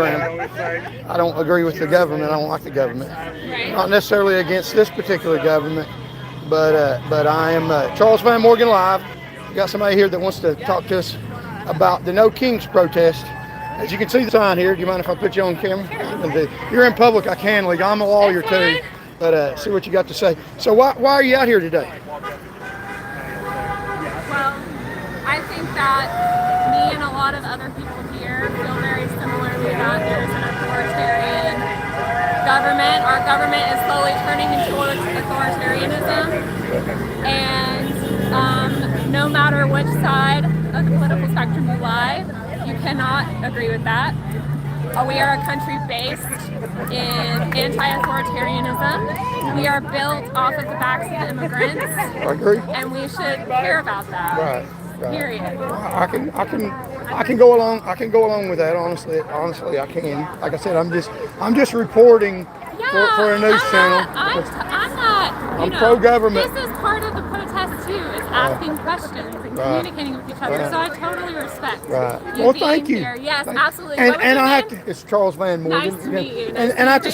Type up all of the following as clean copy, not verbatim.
I don't agree with the government. I don't like the government. Not necessarily against this particular government, but I am Charles Van Morgan Live. We got somebody here that wants to talk to us about the No Kings protest. As you can see the sign here, do you mind if I put you on camera? If you're in public, I can leave. I'm a lawyer too, but see what you got to say. So why are you out here today? Well, I think that me and a lot of other people here feel very similarly that there's an authoritarian government. Our government is slowly turning towards authoritarianism, and no matter which side of the political spectrum you lie, you cannot agree with that. We are a country based in anti-authoritarianism. We are built off of the backs of the immigrants. I agree. And we should care about that. Right. Period. I can go along. I can go along with that. Honestly, I can. Like I said, I'm just reporting for a news channel. I'm pro-government. This is part of the protest too. Is asking questions and communicating with each other. So I totally respect. Right. You well, being thank you. Here. Yes, thank absolutely. And I have to. It's Charles Van Morgan. Nice to meet you. And I have to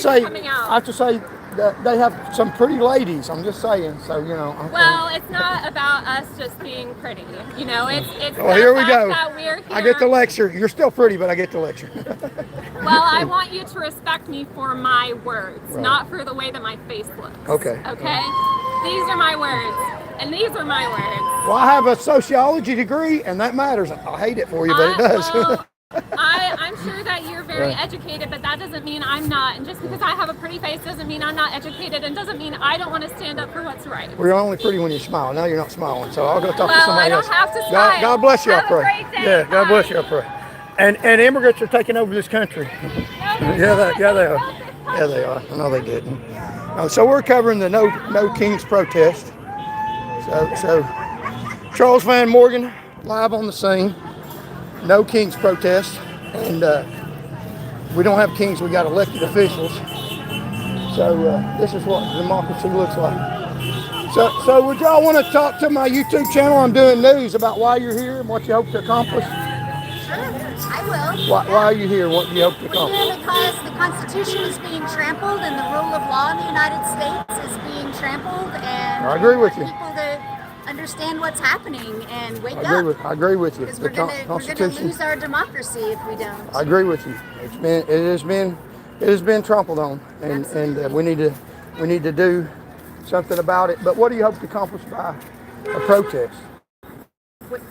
say, that they have some pretty ladies. I'm just saying. So Well, it's not about us just being pretty. It's well, here we go. That we're here. I get the lecture. You're still pretty, but I get the lecture. Well, I want you to respect me for my words, not for the way that my face looks. Okay. Okay? These are my words, and these are my words. Well, I have a sociology degree, and that matters. I hate it for you, but it does. Well, I'm sure that you're very educated, but that doesn't mean I'm not. And just because I have a pretty face doesn't mean I'm not educated, and doesn't mean I don't want to stand up for what's right. Well, you're only pretty when you smile. Now you're not smiling, so I'll go talk to somebody else. Well, I don't have to smile. God bless you, Have I pray. a great day. Yeah, God bless you, I pray. And immigrants are taking over this country. Yeah, they are. Yeah, they are. No, they didn't. So we're covering the No Kings protest. So Charles Van Morgan live on the scene. No Kings protest, and we don't have kings. We got elected officials. So this is what democracy looks like. So would y'all want to talk to my YouTube channel? I'm doing news about why you're here and what you hope to accomplish. I will. Why are you here? What do you hope to accomplish? We're here because the Constitution is being trampled and the rule of law in the United States is being trampled, and I agree with you. People to understand what's happening and wake up. I agree with you. Because The we're going to Constitution. lose our democracy if we don't. I agree with you. It has been trampled on, and we need to do something about it. But what do you hope to accomplish by a protest?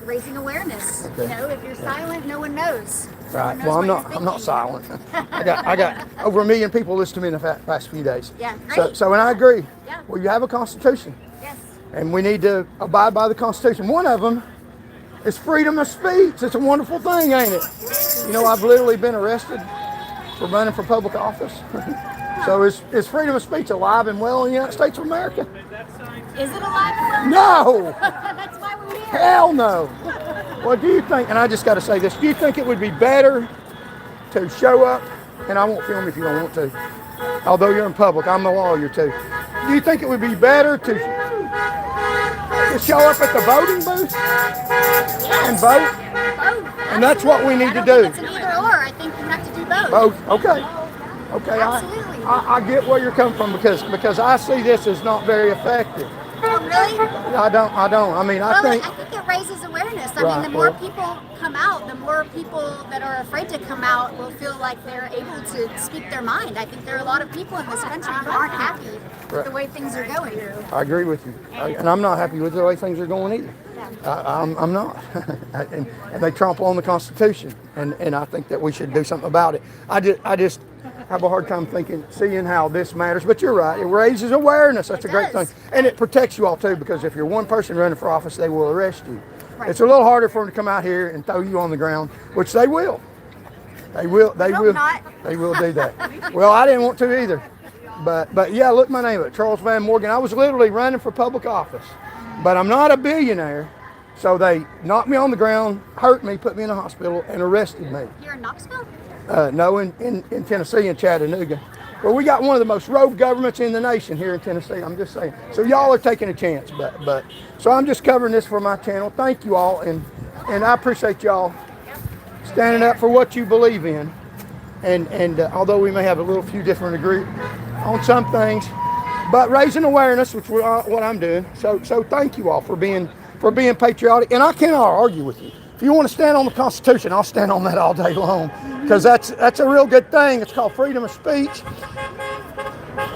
Raising awareness. Okay. If you're silent, no one knows. Right. Well, I'm not silent. I got over 1 million people listen to me in the past few days. Yeah. Great. So and I agree. Yeah. Well, you have a Constitution. Yes. And we need to abide by the Constitution. One of them is freedom of speech. It's a wonderful thing, ain't it? I've literally been arrested for running for public office. So is freedom of speech alive and well in the United States of America? Is it alive and well? No! That's why we're here. Hell no! Well, do you think, and I just got to say this, do you think it would be better to show up, and I won't film if you don't want to, although you're in public, I'm a lawyer too. Do you think it would be better to show up at the voting booth and vote? Both. And that's what we need to I do. don't think it's an either or. I think you have to do both. Both. Okay. Absolutely. I get where you're coming from because I see this as not very effective. Oh, really? I don't. I mean, I think it raises awareness. I Right, mean, the more well- people come out, the more people that are afraid to come out will feel like they're able to speak their mind. I think there are a lot of people in this country who aren't happy with the way things are going. I agree with you, and I'm not happy with the way things are going either. I'm not, and they trample on the Constitution, and I think that we should do something about it. I just have a hard time seeing how this matters, but you're right. It raises awareness. That's a great thing, and it protects you all too, because if you're one person running for office, they will arrest you. Right. It's a little harder for them to come out here and throw you on the ground, which they will. They will do that. Well, I didn't want to either, but yeah, look my name up, Charles Van Morgan. I was literally running for public office, but I'm not a billionaire. So they knocked me on the ground, hurt me, put me in a hospital, and arrested me. Here in Knoxville? No, in Tennessee, in Chattanooga. Well, we got one of the most rogue governments in the nation here in Tennessee. I'm just saying. So y'all are taking a chance, but so I'm just covering this for my channel. Thank you all, and I appreciate y'all standing up for what you believe in. and although we may have a little few different agree on some things, but raising awareness, which what I'm doing. So thank you all for being patriotic, and I cannot argue with you. If you want to stand on the Constitution, I'll stand on that all day long, because that's a real good thing. It's called freedom of speech.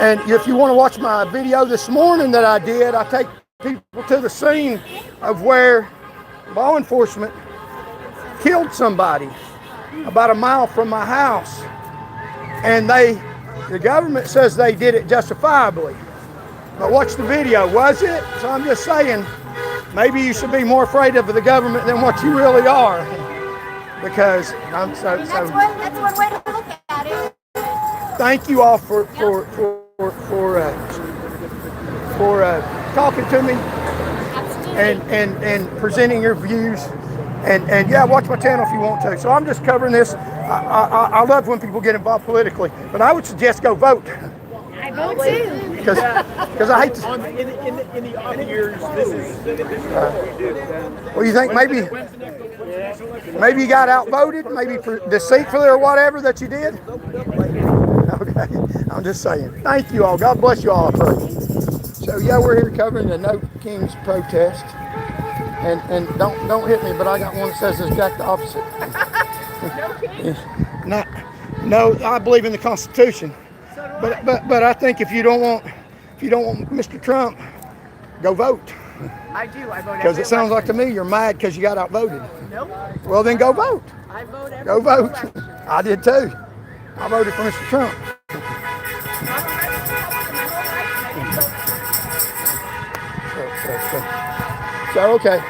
And if you want to watch my video this morning that I did, I take people to the scene of where law enforcement killed somebody about a mile from my house, and the government says they did it justifiably. But watch the video. Was it? So I'm just saying, maybe you should be more afraid of the government than what you really are, because I'm that's one way to look at it. Thank you all for talking to me and presenting your views. And yeah, watch my channel if you want to. So I'm just covering this. I love when people get involved politically, but I would suggest go vote. I vote too. Because I hate to. In the odd years, this is what we do. Well, you think maybe you got outvoted, maybe deceitfully or whatever that you did? Okay, I'm just saying. Thank you all. God bless you all, I pray. So yeah, we're here covering the No Kings protest. And don't hit me, but I got one that says the exact opposite. No, I believe in the Constitution. But I think if you don't want Mr. Trump, go vote. I do. I vote Because it sounds like to me you're mad because you got outvoted. Nope. Well, then go vote. I vote every Go vote. election. I did too. I voted for Mr. Trump. So okay,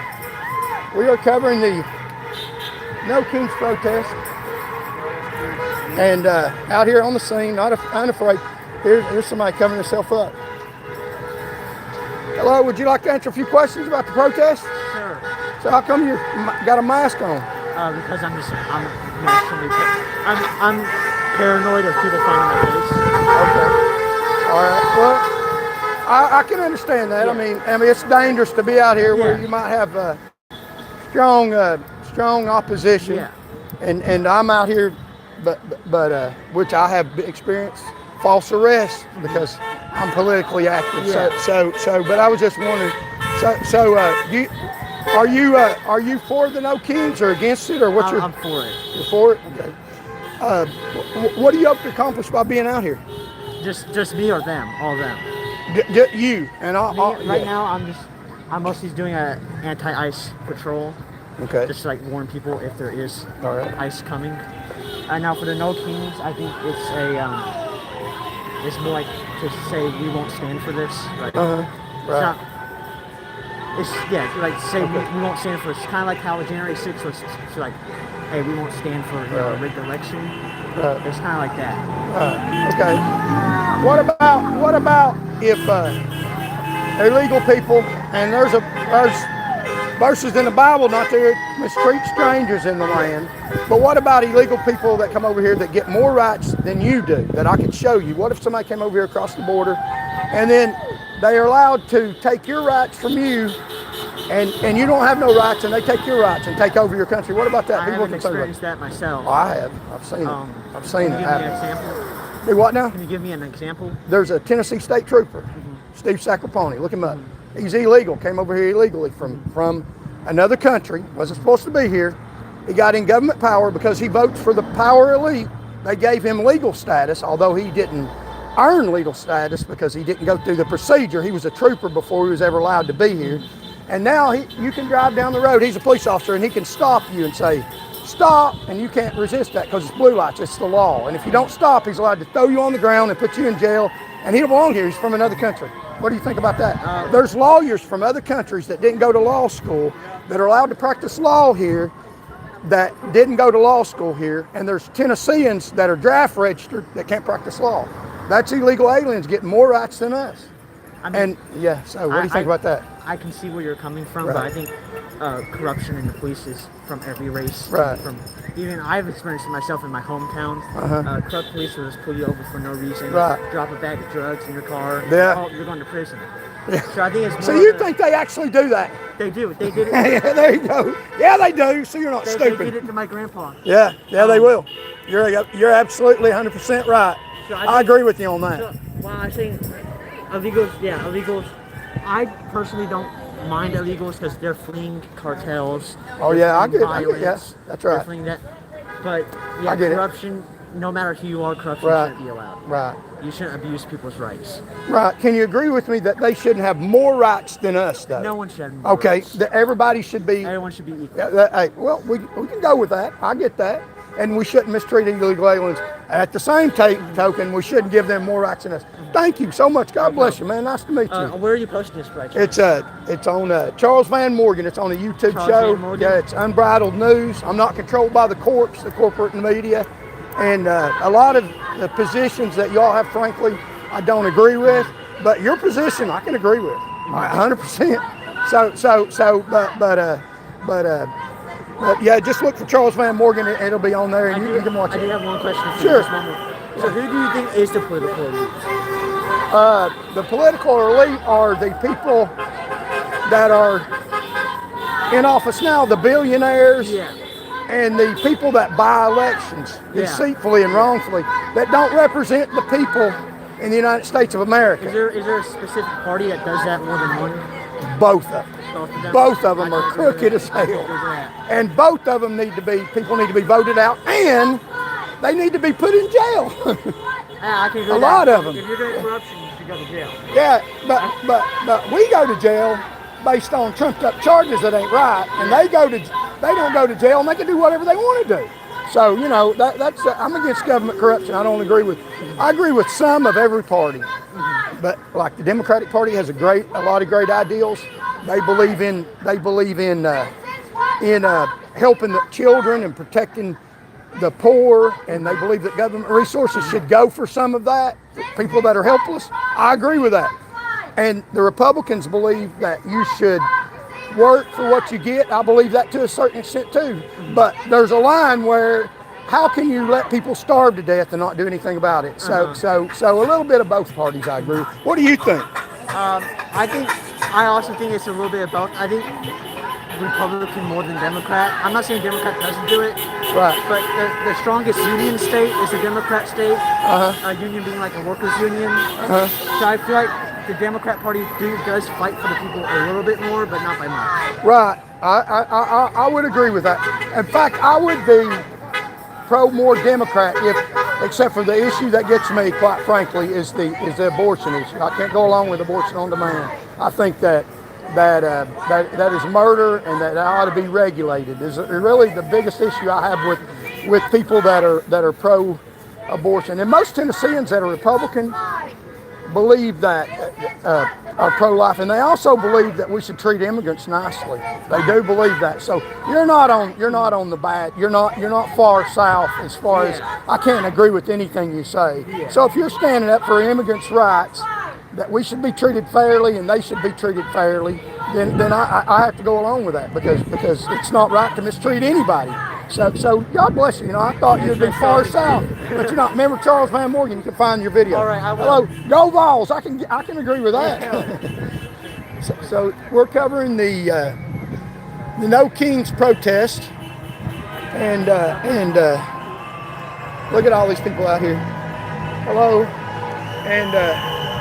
we are covering the No Kings protest, and out here on the scene, not unafraid. Here's somebody covering herself up. Hello, would you like to answer a few questions about the protest? Sure. So how come you got a mask on? Because I'm naturally, I'm paranoid of people finding my face. Okay. All right. Well, I can understand that. Yeah. I mean, it's dangerous to be out here where Yeah. you might have strong opposition. Yeah. And I'm out here, but which I have experienced false arrest because I'm politically active. Yeah. So, but I was just wondering. Are you for the No Kings or against it, or what's your? I'm for it. You're for it. Okay. What do you hope to accomplish by being out here? Just me or them, all of them. You and Right now, I'm mostly doing a anti-ice patrol, Okay. just to, like, warn people if there is All right. ice coming. And now for the No Kings, I think it's more like to say we won't stand for this. Like, Right. It's not. It's like say we won't stand for. It's kind of like how January 6th was to like, hey, we won't stand for a rigged election. Right. It's kind of like that. Okay. What about if illegal people, and there's verses in the Bible not to mistreat strangers in the land, but what about illegal people that come over here that get more rights than you do, that I could show you? What if somebody came over here across the border and then they are allowed to take your rights from you, and you don't have no rights, and they take your rights and take over your country? What about that? I haven't experienced that myself. Oh, I have. I've seen it. I've seen Can it you give me an happen. example? Do what now? Can you give me an example? There's a Tennessee state trooper, Steve Sacroponi. Look him up. He's illegal. Came over here illegally from another country. Wasn't supposed to be here. He got in government power because he votes for the power elite. They gave him legal status, although he didn't earn legal status because he didn't go through the procedure. He was a trooper before he was ever allowed to be here. And now you can drive down the road. He's a police officer, and he can stop you and say, stop, and you can't resist that because it's blue lights. It's the law. And if you don't stop, he's allowed to throw you on the ground and put you in jail. And he don't belong here. He's from another country. What do you think about that? There's lawyers from other countries that didn't go to law school that are allowed to practice law here that didn't go to law school here. And there's Tennesseans that are draft registered that can't practice law. That's illegal aliens getting more rights than us. I mean, And yeah, so what do you think about that? I can see where you're coming from, Right. but I think corruption in the police is from every race. Right. From even I've experienced it myself in my hometown. Corrupt police will just pull you over for no reason. Right. Drop a bag of drugs in your car. Yeah. Oh, you're going to prison. Yeah. So I think it's more. So you think they actually do that? they do? They did it. Yeah, there you go. Yeah, they do. So you're not They stupid. did it to my grandpa. Yeah, they will. You're absolutely 100% right. So I agree with you on that. So, well, I think illegals. I personally don't mind illegals because they're fleeing cartels. Oh they're yeah, I fleeing get it. violence, Yes, that's they're right. fleeing that. But yeah, I get it. corruption. No matter who you are, corruption Right. shouldn't be allowed. Right. You shouldn't abuse people's rights. Right. Can you agree with me that they shouldn't have more rights than us, though? No one should have more Okay. rights. Everybody should be. Everyone should be equal. Hey, well, we can go with that. I get that. And we shouldn't mistreat illegal aliens. At the same token, we shouldn't give them more rights than us. Thank you so much. God bless you, man. Nice to meet you. Where are you posting this, right? It's on Charles Van Morgan. It's on a YouTube Charles show. Van Morgan? Yeah, it's unbridled news. I'm not controlled by the corporate media, and a lot of the positions that y'all have, frankly, I don't agree with. But your position, I can agree with, 100%. But yeah, just look for Charles Van Morgan. It'll be on there, and you can watch I it. do have one question for Sure. you. Just one more. So who do you think is the political elite? The political elite are the people that are in office now, the billionaires, Yeah. and the people that buy elections deceitfully and wrongfully, that don't represent the people in the United States of America. Is there a specific party that does that more than one? Both of them. Both of them? Both of them I are can agree with crooked that. as I can hell. agree with that. And both of them people need to be voted out, and they need to be put in jail. Yeah, I can agree A with lot that. of them. If you're doing corruption, you should go to jail. Yeah, but we go to jail based on trumped up charges that ain't right, and they don't go to jail, and they can do whatever they want to do. So that's I'm against government corruption. I agree with some of every party, but like the Democratic Party has a lot of great ideals. They believe in helping the children and protecting the poor, and they believe that government resources should go for some of that, people that are helpless. I agree with that. And the Republicans believe that you should work for what you get. I believe that to a certain extent too. But there's a line where how can you let people starve to death and not do anything about it? So a little bit of both parties, I agree. What do you think? I also think it's a little bit of both. I think Republican more than Democrat. I'm not saying Democrat doesn't do it, Right. but the strongest union state is the Democrat state. A union being like a workers' union. So I feel like the Democrat Party does fight for the people a little bit more, but not by much. Right. I would agree with that. In fact, I would be more Democrat except for the issue that gets me, quite frankly, is the abortion issue. I can't go along with abortion on demand. I think that is murder, and that ought to be regulated. Is really the biggest issue I have with people that are pro-abortion. And most Tennesseans that are Republican believe that are pro-life, and they also believe that we should treat immigrants nicely. They do believe that. So you're not on the bad. You're not far south as far as I can't agree with anything you say. So if you're standing up for immigrants' rights, that we should be treated fairly and they should be treated fairly, then I have to go along with that because it's not right to mistreat anybody. So God bless you. I thought you'd be far south, but you're not. Remember Charles Van Morgan? You can find your video. All right, I will. Hello, go Vols! I can agree with that. so we're covering the No Kings protest, and look at all these people out here. Hello, and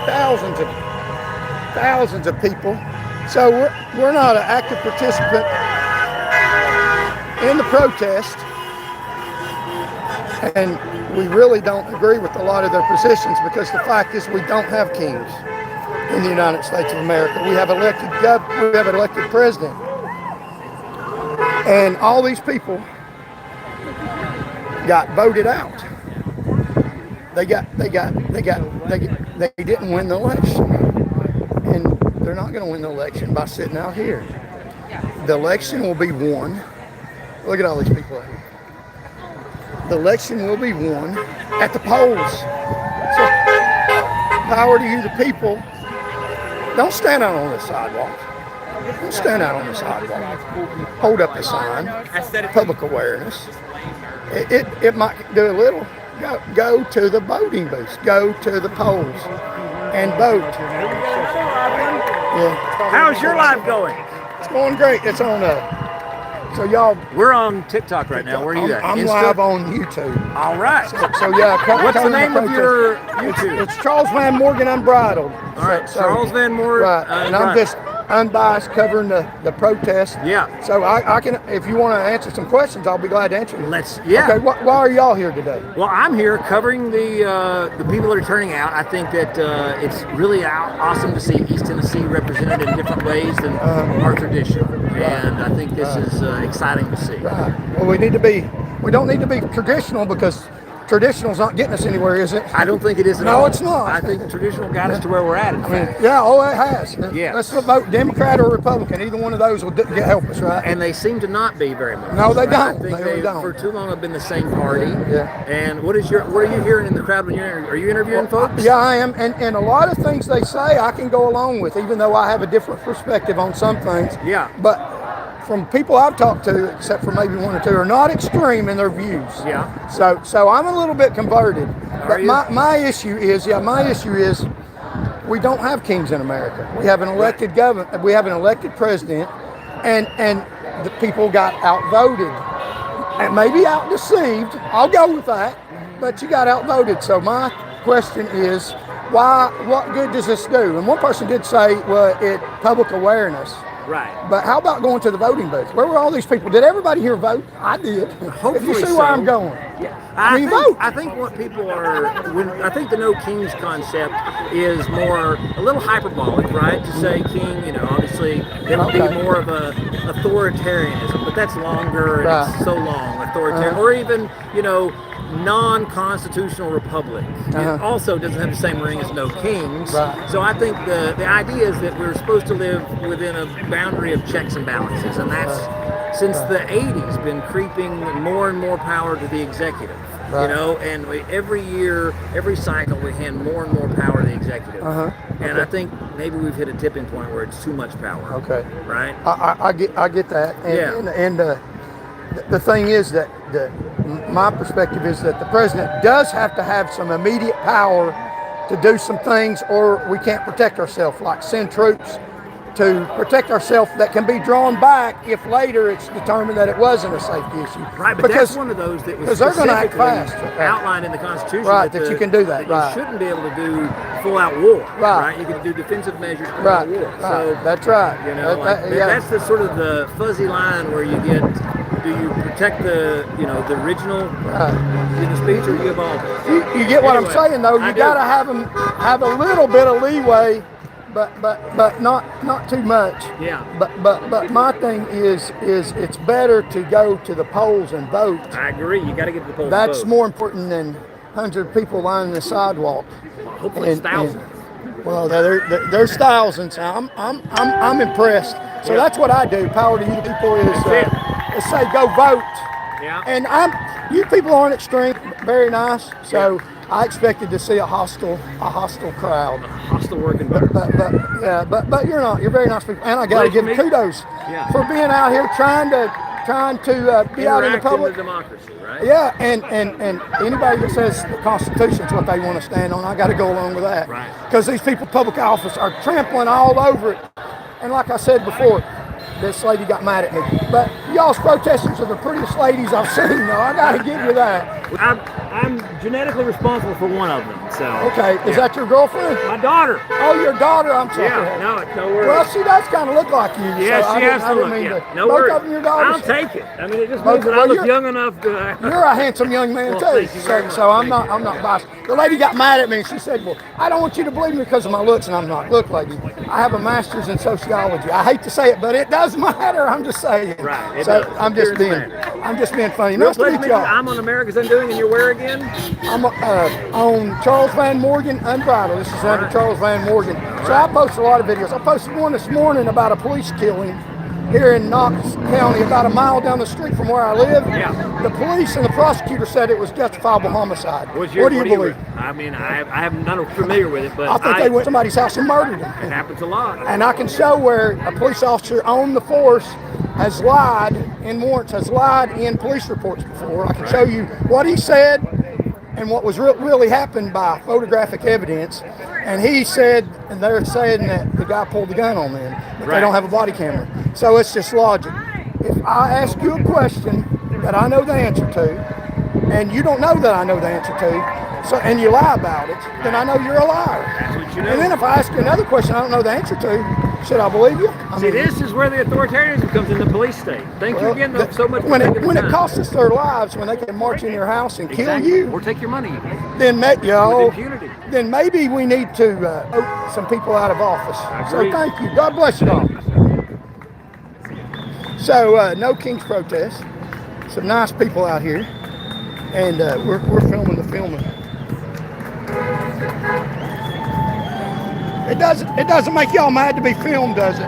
thousands of people. So we're not an active participant in the protest, and we really don't agree with a lot of their positions because the fact is we don't have kings in the United States of America. We have elected we have an elected president, and all these people got voted out. They didn't win the election, and they're not going to win the election by sitting out here. The election will be won. Look at all these people out here. The election will be won at the polls. So, power to you, the people. Don't stand out on the sidewalk. Don't stand out on the sidewalk. Hold up the sign. Public awareness. It might do a little. Go to the voting booths. Go to the polls and vote. Yeah. How's your life going? It's going great. It's on So y'all, We're on TikTok right now. Where are you at? I'm Insta? live on YouTube. All right. So yeah, What's the covering name of protest. your YouTube? It's Charles Van Morgan Unbridled. All right, Charles Van Morgan. Right, and I'm just unbiased covering the protest. Yeah. So I can, if you want to answer some questions, I'll be glad to answer them. Yeah. Okay, why are y'all here today? Well, I'm here covering the people that are turning out. I think that it's really awesome to see East Tennessee represented in different ways than our tradition, and I think this is exciting to see. Right. Well, we don't need to be traditional because traditional's not getting us anywhere, is it? I don't think it is at all. No, it's not. I think traditional got us to where we're at. I mean, yeah, it has. Yeah. Let's vote Democrat or Republican. Either one of those will help us, right? And they seem to not be very much. No, they right? don't. I think They really don't. For too long have been the same party. Yeah. And what are you hearing in the crowd when are you interviewing folks? Yeah, I am. And a lot of things they say I can go along with, even though I have a different perspective on some things. Yeah. But from people I've talked to, except for maybe one or two, are not extreme in their views. Yeah. So I'm a little bit converted. But you? my issue is we don't have kings in America. We have an elected government. We have an elected president, and the people got outvoted and maybe outdeceived. I'll go with that. But you got outvoted. So my question is, what good does this do? And one person did say, well, it public awareness. Right. But how about going to the voting booth? Where were all these people? Did everybody here vote? I did. Hopefully if you see so. where I'm going. Yeah. Vote. I think what people I think the no kings concept is more a little hyperbolic, right? To say king, obviously it would be more of a authoritarianism, but that's longer and it's so long, authoritarian, or even, non-constitutional republic. It also doesn't have the same ring as no kings. Right. So I think the idea is that we're supposed to live within a boundary of checks and balances, and that's since the 80s been creeping more and more power to the executive. Right. And every year, every cycle, we hand more and more power to the executive. And I think maybe we've hit a tipping point where it's too much power. Okay. Right? I get that. And the thing is that my perspective is that the president does have to have some immediate power to do some things, or we can't protect ourselves, like send troops to protect ourselves that can be drawn back if later it's determined that it wasn't a safety issue. Right, but that's one of those that was specifically outlined in the Constitution. Right, that you can do that. That you shouldn't be able to do full-out war. Right. You can do defensive measures for war. So that's right. That's the sort of the fuzzy line where you get. Do you protect the original speech, or you give all? You get what I'm saying, though. You got to have a little bit of leeway, but not too much. Yeah. But my thing is it's better to go to the polls and vote. I agree. You got to get to the polls. That's more important than hundreds of people lining the sidewalk. Hopefully, it's thousands. Well, there's thousands. I'm impressed. So that's what I do. Power to you people is say go vote. Yeah. And you people aren't extreme, very nice. So I expected to see a hostile crowd. A hostile working group. But you're not. You're very nice people, and I got to give kudos for being out here trying to be out in the public. In the democracy, right? Yeah, and anybody that says the Constitution's what they want to stand on, I got to go along with that. Right. Because these people in public office are trampling all over it. And like I said before, this lady got mad at me. But y'all's protesters are the prettiest ladies I've seen, though. I got to give you that. I'm genetically responsible for one of them. So. Okay, is that your girlfriend? My daughter. Oh, your daughter. I'm sorry. Yeah, no worries. Well, she does kind of look like you. Yeah, so she has to look. No both worries. of them your daughters. I'll take it. I mean, it just means that I look young enough to. You're a handsome young man too. So I'm not biased. The lady got mad at me and she said, "Well, I don't want you to believe me because of my looks," and I'm not. Look, lady, I have a master's in sociology. I hate to say it, but it does matter. I'm just saying. Right. So I'm just being funny. Nice to meet y'all. I'm on America's Undoing, and you're where again? I'm on Charles Van Morgan Unbridled. This is under Charles Van Morgan. So I post a lot of videos. I posted one this morning about a police killing here in Knox County, about a mile down the street from where I live. Yeah. The police and the prosecutor said it was justifiable homicide. What do you believe? I mean, I'm not familiar with it, but I think they went to somebody's house and murdered him. It happens a lot. And I can show where a police officer on the force has lied in warrants, has lied in police reports before. I can show you what he said and what was really happened by photographic evidence. And he said, and they're saying that the guy pulled the gun on them, but they don't have a body camera. So it's just logic. if I ask you a question that I know the answer to, and you don't know that I know the answer to, so and you lie about it, then I know you're a liar. That's what you know. And then if I ask you another question I don't know the answer to, should I believe you? See, this is where the authoritarianism comes in the police state. Thank you again so much for when taking the it time. costs us their lives, when they can march in your house and kill you, or take your money, then with impunity. then maybe we need to vote some people out of office. So agree. thank you. God bless you all. So no King's protest. Some nice people out here, and we're filming the filming. It doesn't make y'all mad to be filmed, does it? No.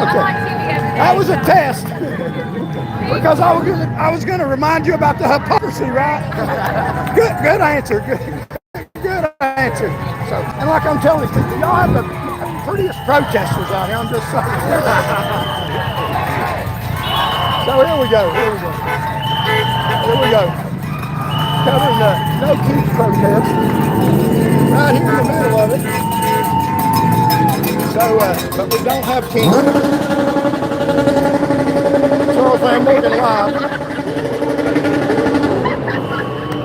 Okay. I'm on TV every day. That was a test. Because I was gonna remind you about the hypocrisy, right? Good answer. Good answer. So, and like I'm telling you, y'all have the prettiest protesters out here. I'm just saying. So here we go. Covering the No Kings protest. Right here in the middle of it. So, but we don't have Kings. Charles Van Morgan live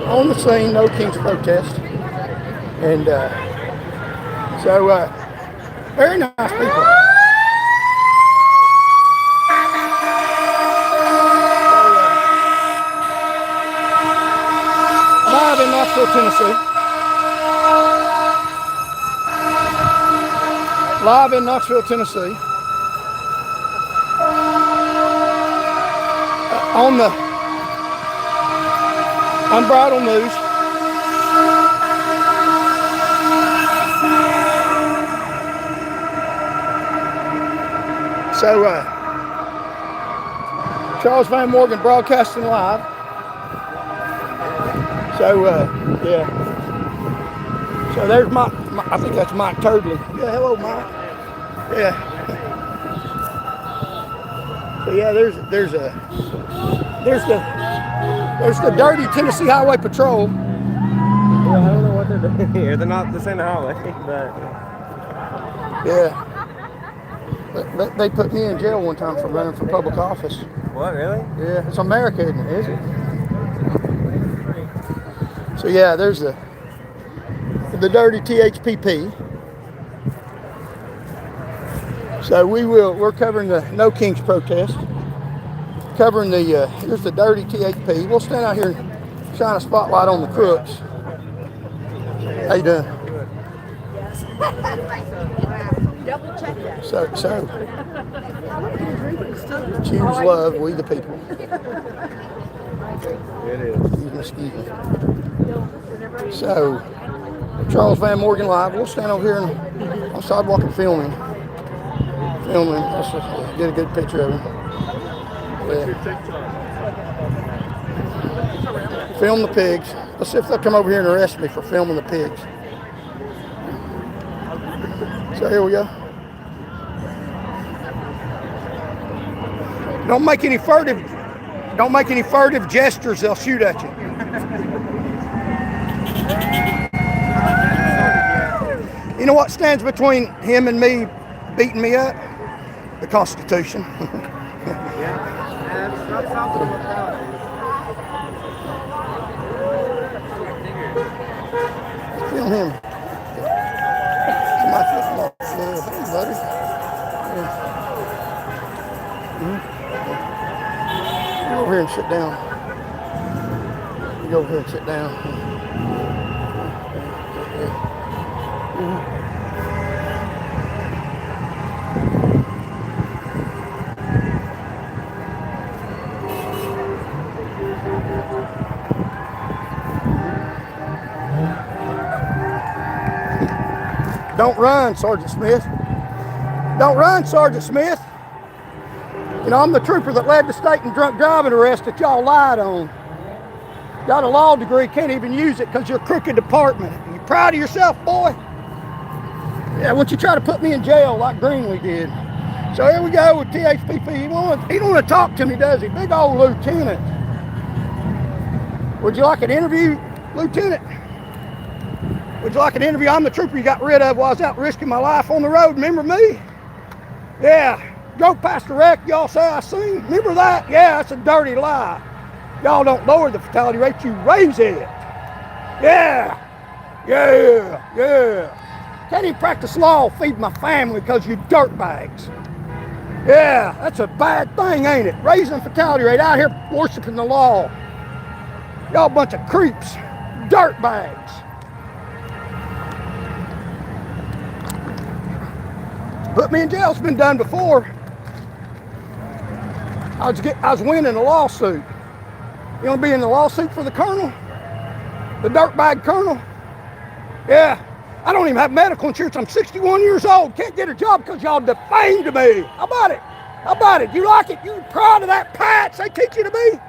on the scene, No Kings protest. And so, very nice people. Live in Knoxville, Tennessee. Live in Knoxville, Tennessee. On the Unbridled News. So, Charles Van Morgan broadcasting live. So, yeah. So there's Mike. I think that's Mike Turdley. Yeah, hello, Mike. Yeah. So yeah, there's the dirty Tennessee Highway Patrol. Well, I don't know what they're doing here. They're not the same highway, but Yeah. But they put me in jail one time for running for public office. what, really? Yeah, it's America, isn't it? Is it? So yeah, there's the dirty THPP. So we're covering the No Kings protest. Covering here's the dirty THP. We'll stand out here and shine a spotlight on the crooks. How you doing? So choose love, we the people. It is. Excuse me. So Charles Van Morgan live. We'll stand over here on the sidewalk and filming. Let's just get a good picture of him. Yeah. Film the pigs. Let's see if they'll come over here and arrest me for filming the pigs. So here we go. Don't make any furtive gestures, they'll shoot at you. You know what stands between him and me beating me up? The Constitution. Film him. My football. Hey, buddy. Go over here and sit down. You go over here and sit down. Don't run, Sergeant Smith. Don't run, Sergeant Smith. You know, I'm the trooper that led the state in drunk driving arrest that y'all lied on. Got a law degree, can't even use it because you're a crooked department. Are you proud of yourself, boy? Yeah, once you try to put me in jail like Greenlee did. So here we go with THPP. He don't want to talk to me, does he? Big old lieutenant. Would you like an interview, Lieutenant? Would you like an interview? I'm the trooper you got rid of while I was out risking my life on the road. Remember me? Yeah. Go past the wreck, y'all say I seen. Remember that? Yeah, that's a dirty lie. Y'all don't lower the fatality rate, you raise it. Yeah, yeah. Can't even practice law, feed my family because you dirtbags. Yeah, that's a bad thing, ain't it? Raising the fatality rate out here worshiping the law. Y'all bunch of creeps, dirtbags. Put me in jail, it's been done before. I was winning a lawsuit. You want to be in the lawsuit for the colonel? The dirtbag colonel? Yeah. I don't even have medical insurance. I'm 61 years old. Can't get a job because y'all defamed me. How about it? How about it? You like it? You proud of that patch they teach you to be?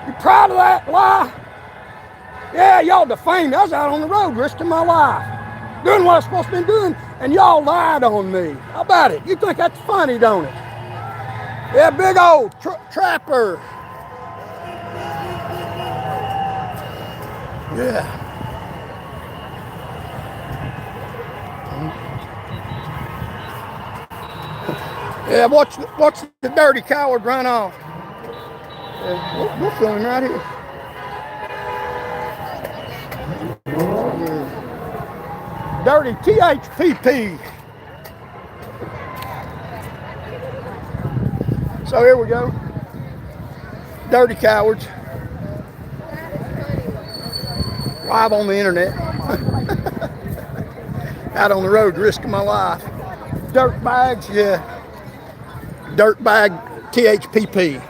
You proud of that lie? Yeah, y'all defamed me. I was out on the road risking my life, doing what I was supposed to be doing, and y'all lied on me. How about it? You think that's funny, don't it? Yeah, big old trapper. Yeah. Yeah, watch the dirty coward run off. Yeah, we'll film him right here. Yeah. Dirty THPP. So here we go. Dirty cowards. Live on the internet. Out on the road risking my life. Dirt bags, yeah. Dirtbag THPP.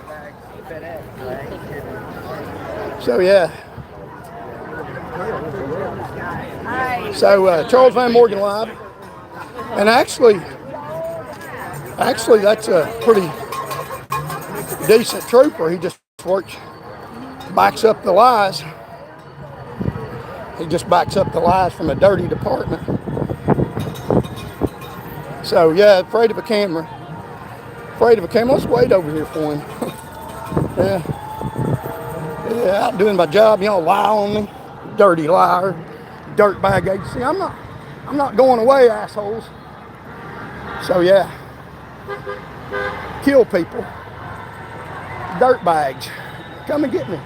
So yeah. So Charles Van Morgan live, and actually that's a pretty decent trooper. He just backs up the lies. He just backs up the lies from a dirty department. So yeah, afraid of a camera. Afraid of a camera. Let's wait over here for him. Yeah, out doing my job. Y'all lie on me, dirty liar, dirtbag agency. I'm not going away, assholes. So yeah, kill people, dirtbags. Come and get me.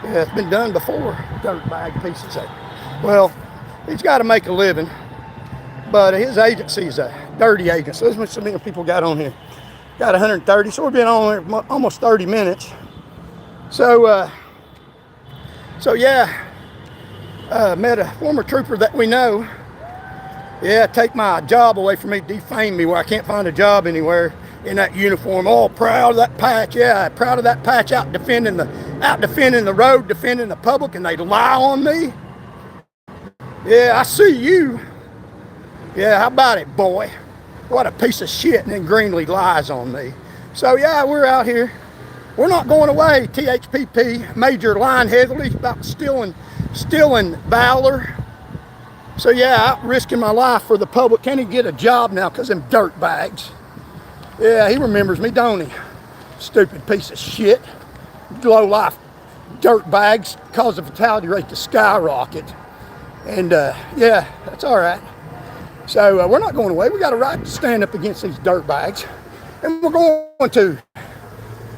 Yeah, it's been done before. Dirtbag pieces of. Well, he's got to make a living, but his agency's a dirty agency. There's so many people got on here. Got 130, so we've been on there almost 30 minutes. So yeah, met a former trooper that we know. Yeah, take my job away from me, defame me where I can't find a job anywhere in that uniform. All proud of that patch. Yeah, proud of that patch, out defending the road, defending the public, and they lie on me. Yeah, I see you. Yeah, how about it, boy? What a piece of shit, and then Greenlee lies on me. So yeah, we're out here. We're not going away. THPP, Major Line Heatherly, about stealing valor. So yeah, out risking my life for the public. Can't even get a job now because them dirt bags. Yeah, he remembers me, don't he? Stupid piece of shit. Low life dirt bags cause the fatality rate to skyrocket. And yeah, that's all right. So we're not going away. We got a right to stand up against these dirt bags. And we're going to.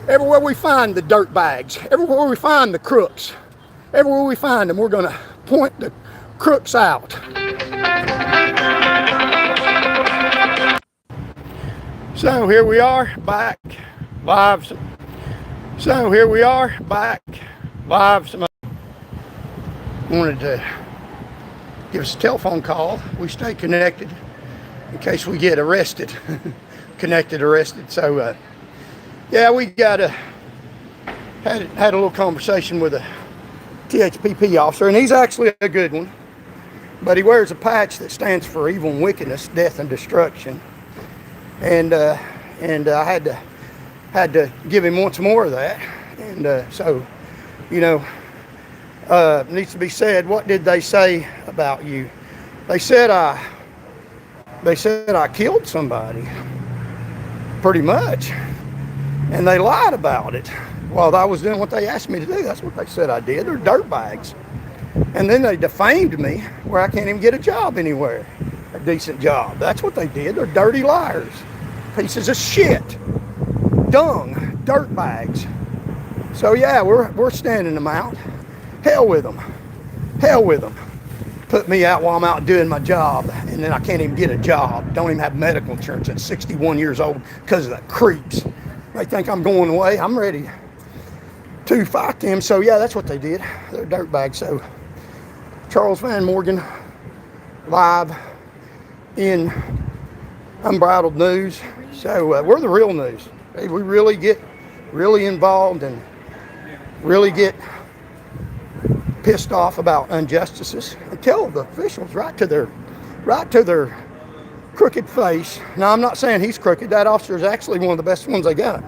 Everywhere we find the dirt bags, everywhere we find the crooks, everywhere we find them, we're going to point the crooks out. So here we are, back live. So here we are, back live. Wanted to give us a telephone call. We stay connected in case we get arrested. Arrested. So yeah, we got had a little conversation with a THPP officer, and he's actually a good one. But he wears a patch that stands for evil and wickedness, death and destruction. And I had to give him once more of that. And so, you know, needs to be said. What did they say about you? They said I killed somebody, pretty much. And they lied about it while I was doing what they asked me to do. That's what they said I did. They're dirtbags. And then they defamed me where I can't even get a job anywhere, a decent job. That's what they did. They're dirty liars. pieces of shit, dung, dirt bags. So yeah, we're standing them out. Hell with them. Hell with them. Put me out while I'm out doing my job, and then I can't even get a job. Don't even have medical insurance at 61 years old because of the creeps. They think I'm going away. I'm ready to fight them. So yeah, that's what they did. They're dirtbags. So Charles Van Morgan, live in Unbridled News. So we're the real news. We really get really involved and really get pissed off about injustices and tell the officials right to their crooked face. Now, I'm not saying he's crooked. That officer is actually one of the best ones they got.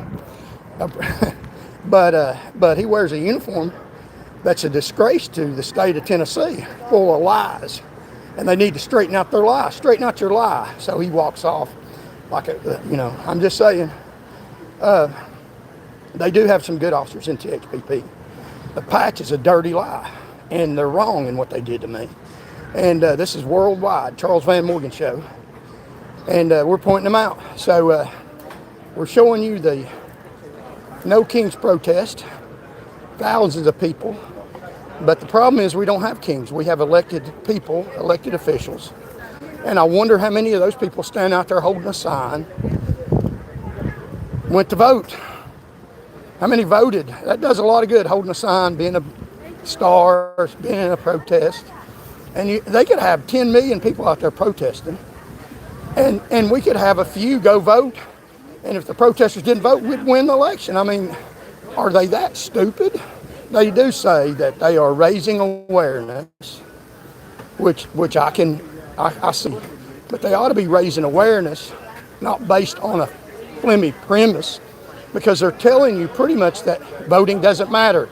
But he wears a uniform that's a disgrace to the state of Tennessee, full of lies. And they need to straighten out their lie. Straighten out your lie. So he walks off like I'm just saying. They do have some good officers in THPP. The patch is a dirty lie, and they're wrong in what they did to me. And this is worldwide, Charles Van Morgan show, and we're pointing them out. So we're showing you the No Kings protest, thousands of people. But the problem is we don't have kings. We have elected people, elected officials. And I wonder how many of those people stand out there holding a sign, went to vote. How many voted? That does a lot of good, holding a sign, being a star, being in a protest. And they could have 10 million people out there protesting. And we could have a few go vote. And if the protesters didn't vote, we'd win the election. I mean, are they that stupid? They do say that they are raising awareness, which I see. But they ought to be raising awareness, not based on a flimmy premise, because they're telling you pretty much that voting doesn't matter.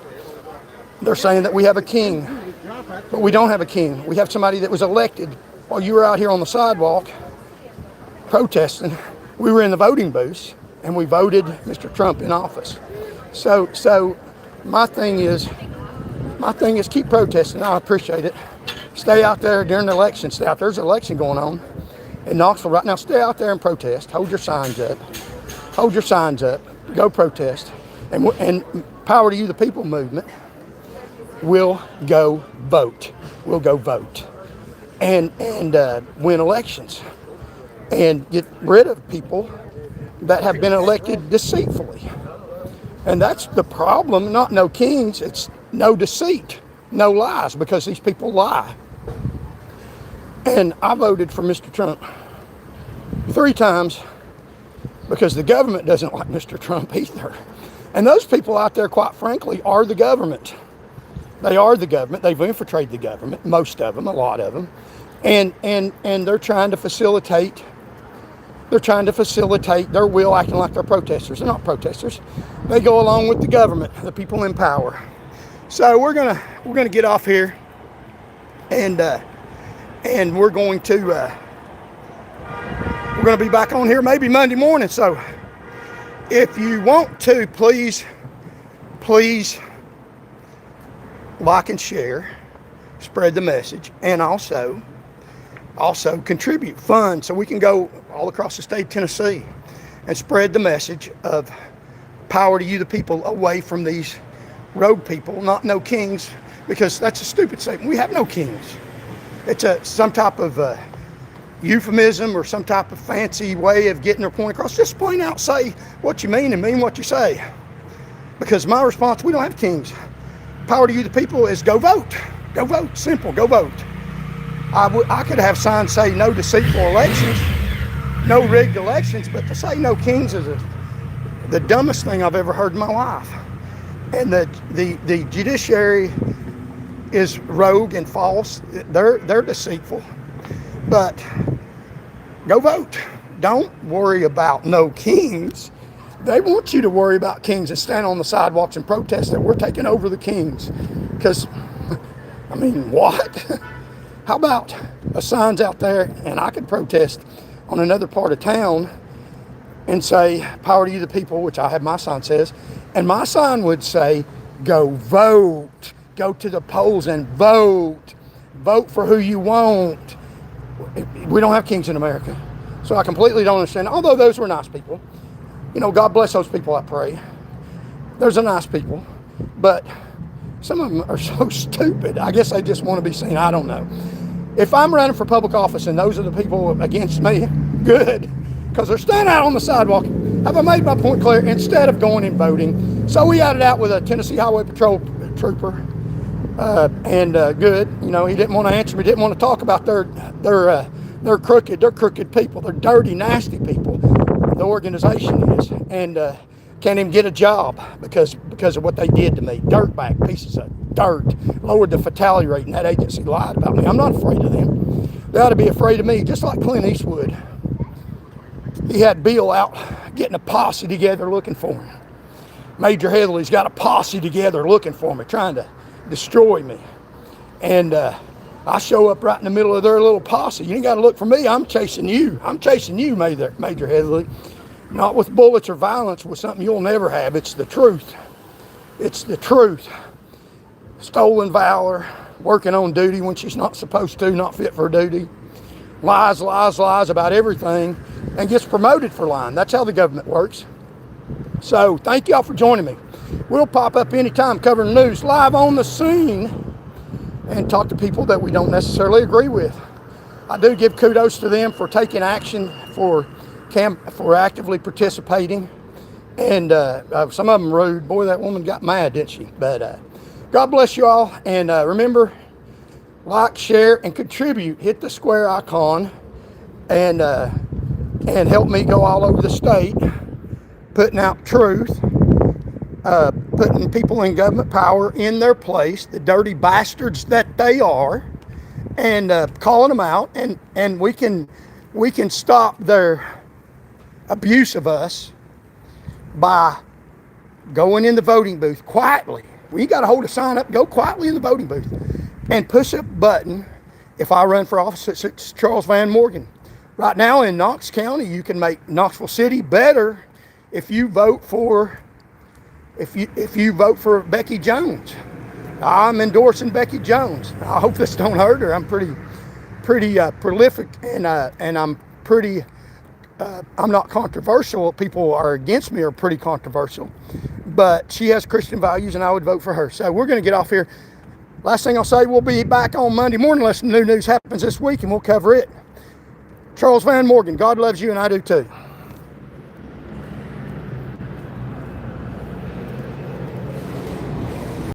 They're saying that we have a king, but we don't have a king. We have somebody that was elected while you were out here on the sidewalk protesting. We were in the voting booths, and we voted Mr. Trump in office. So my thing is keep protesting. I appreciate it. Stay out there during the election. Stay out there. There's an election going on in Knoxville right now. Stay out there and protest. Hold your signs up. Hold your signs up. Go protest. And Power to You, the People movement will go vote. We'll go vote. And win elections. And get rid of people that have been elected deceitfully. And that's the problem. Not no kings. It's no deceit. No lies, because these people lie. And I voted for Mr. Trump 3 times because the government doesn't like Mr. Trump either. And those people out there, quite frankly, are the government. They are the government. They've infiltrated the government, most of them, a lot of them. And they're trying to facilitate their will, acting like they're protesters. They're not protesters. They go along with the government, the people in power. So we're gonna get off here, and we're going to be back on here maybe Monday morning. So if you want to, please like and share, spread the message, and also contribute funds so we can go all across the state of Tennessee and spread the message of power to you, the people, away from these rogue people, not no kings, because that's a stupid statement. We have no kings. It's some type of euphemism or some type of fancy way of getting their point across. Just plain out say what you mean and mean what you say. Because my response, we don't have kings. Power to you, the people, is go vote. Go vote. Simple. Go vote. I could have signs say no deceitful elections, no rigged elections, but to say no kings is the dumbest thing I've ever heard in my life. And the judiciary is rogue and false. They're deceitful. But go vote. Don't worry about no kings. They want you to worry about kings and stand on the sidewalks and protest that we're taking over the kings. Because, I mean, what? How about a signs out there, and I could protest on another part of town and say, power to you, the people, which I have my sign says, and my sign would say, go vote. Go to the polls and vote. Vote for who you want. We don't have kings in America. So I completely don't understand. Although those were nice people. You know, God bless those people, I pray. Those are nice people. But some of them are so stupid. I guess they just want to be seen. I don't know. If I'm running for public office and those are the people against me, good. Because they're standing out on the sidewalk. Have I made my point clear? Instead of going and voting. So we had it out with a Tennessee Highway Patrol trooper. Good. You know, he didn't want to answer me, didn't want to talk about their crooked people. They're dirty, nasty people. The organization is. And can't even get a job because of what they did to me. Dirtbag pieces of dirt. Lowered the fatality rate, and that agency lied about me. I'm not afraid of them. They ought to be afraid of me, just like Clint Eastwood. He had Bill out getting a posse together looking for him. Major Headley's got a posse together looking for me, trying to destroy me. And I show up right in the middle of their little posse. You ain't got to look for me. I'm chasing you. I'm chasing you, Major Headley. Not with bullets or violence, with something you'll never have. It's the truth. It's the truth. Stolen valor, working on duty when she's not supposed to, not fit for duty. Lies about everything, and gets promoted for lying. That's how the government works. So thank y'all for joining me. We'll pop up anytime covering news live on the scene and talk to people that we don't necessarily agree with. I do give kudos to them for taking action, for actively participating, and some of them rude. Boy, that woman got mad, didn't she? But God bless you all, and remember, like, share, and contribute. Hit the square icon, and help me go all over the state, putting out truth, putting people in government power in their place, the dirty bastards that they are, and calling them out, and we can stop their abuse of us by going in the voting booth quietly. We got to hold a sign up, go quietly in the voting booth, and push a button. If I run for office, it's Charles Van Morgan. Right now in Knox County, you can make Knoxville City better if you vote for Becky Jones. I'm endorsing Becky Jones. I hope this don't hurt her. I'm pretty prolific, and I'm pretty. I'm not controversial. People are against me are pretty controversial, but she has Christian values, and I would vote for her. So we're going to get off here. Last thing I'll say, we'll be back on Monday morning unless new news happens this week, and we'll cover it. Charles Van Morgan, God loves you, and I do too.